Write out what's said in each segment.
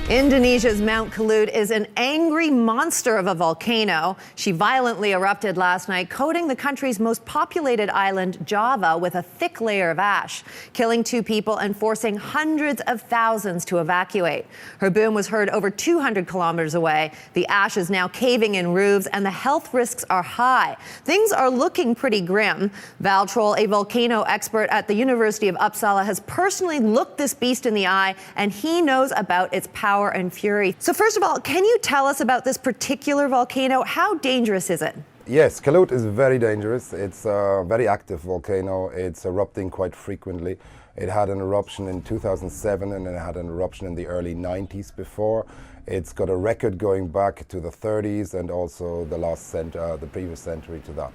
Indonesia's Mount Kelut is an angry monster of a volcano. She violently erupted last night, coating the country's most populated island, Java, with a thick layer of ash, killing 2 people and forcing hundreds of thousands to evacuate. Her boom was heard over 200 kilometers away. The ash is now caving in roofs, and the health risks are high. Things are looking pretty grim. Val Troll, a volcano expert at the University of Uppsala, has personally looked this beast in the eye, and he knows about its power and fury. So first of all, can you tell us about this particular volcano? How dangerous is it? Yes, Kelut is very dangerous. It's a very active volcano. It's erupting quite frequently. It had an eruption in 2007 and it had an eruption in the early 90s before. It's got a record going back to the 30s and also the previous century to that.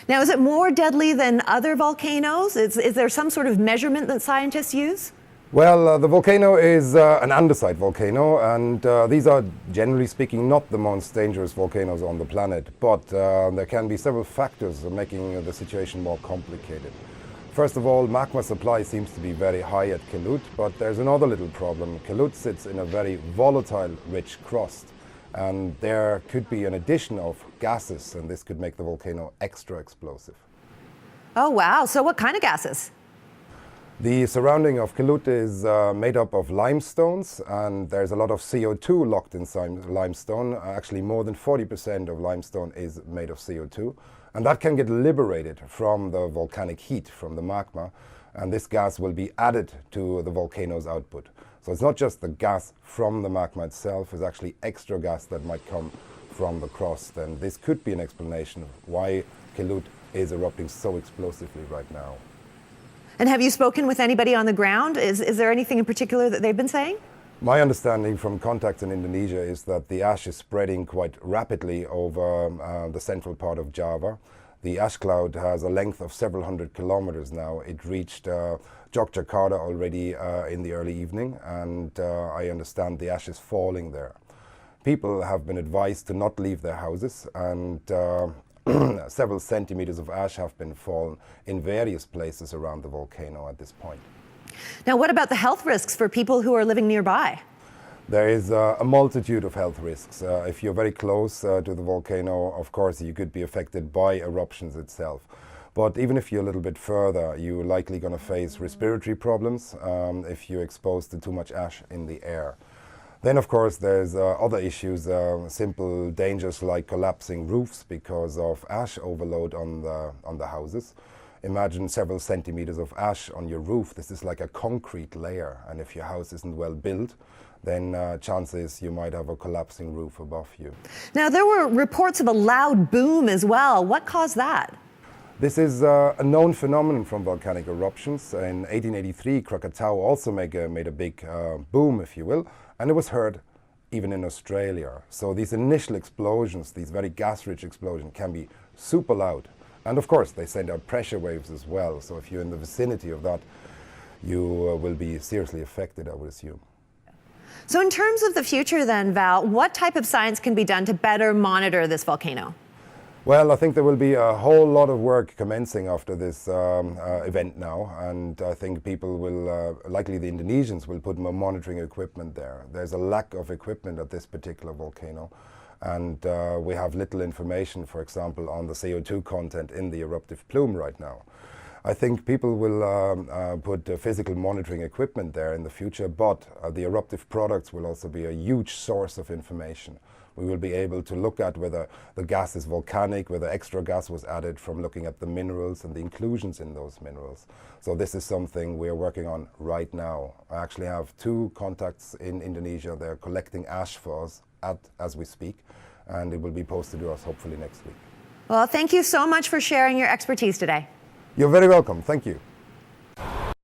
Now, is it more deadly than other volcanoes? Is there some sort of measurement that scientists use? Well, the volcano is an andesite volcano, and these are, generally speaking, not the most dangerous volcanoes on the planet, but there can be several factors making the situation more complicated. First of all, magma supply seems to be very high at Kelut, but there's another little problem. Kelut sits in a very volatile, rich crust, and there could be an addition of gases, and this could make the volcano extra explosive. Oh, wow. So what kind of gases? The surrounding of Kelut is made up of limestones, and there's a lot of CO2 locked inside limestone. Actually, more than 40% of limestone is made of CO2, and that can get liberated from the volcanic heat, from the magma, and this gas will be added to the volcano's output. So it's not just the gas from the magma itself, it's actually extra gas that might come from the crust, and this could be an explanation of why Kelut is erupting so explosively right now. And have you spoken with anybody on the ground? Is there anything in particular that they've been saying? My understanding from contacts in Indonesia is that the ash is spreading quite rapidly over the central part of Java. The ash cloud has a length of several hundred kilometers now. It reached Yogyakarta already in the early evening, and I understand the ash is falling there. People have been advised to not leave their houses, and several centimeters of ash have been fallen in various places around the volcano at this point. Now, what about the health risks for people who are living nearby? There is a multitude of health risks. If you're very close to the volcano, of course, you could be affected by eruptions itself. But even if you're a little bit further, you're likely going to face respiratory problems if you're exposed to too much ash in the air. Then, of course, there's other issues, simple dangers like collapsing roofs because of ash overload on the houses. Imagine several centimeters of ash on your roof. This is like a concrete layer, and if your house isn't well built, then chances you might have a collapsing roof above you. Now, there were reports of a loud boom as well. What caused that? This is a known phenomenon from volcanic eruptions. In 1883, Krakatau also made a big boom, if you will, and it was heard even in Australia. So these initial explosions, these very gas-rich explosions, can be super loud. And of course, they send out pressure waves as well. So if you're in the vicinity of that, you will be seriously affected, I would assume. So in terms of the future then, Val, what type of science can be done to better monitor this volcano? Well, I think there will be a whole lot of work commencing after this event now, and I think people will, likely the Indonesians, will put more monitoring equipment there. There's a lack of equipment at this particular volcano, and we have little information, for example, on the CO2 content in the eruptive plume right now. I think people will put physical monitoring equipment there in the future, but the eruptive products will also be a huge source of information. We will be able to look at whether the gas is volcanic, whether extra gas was added from looking at the minerals and the inclusions in those minerals. So this is something we are working on right now. I actually have 2 contacts in Indonesia. They're collecting ash for us as we speak, and it will be posted to us hopefully next week. Well, thank you so much for sharing your expertise today. You're very welcome. Thank you.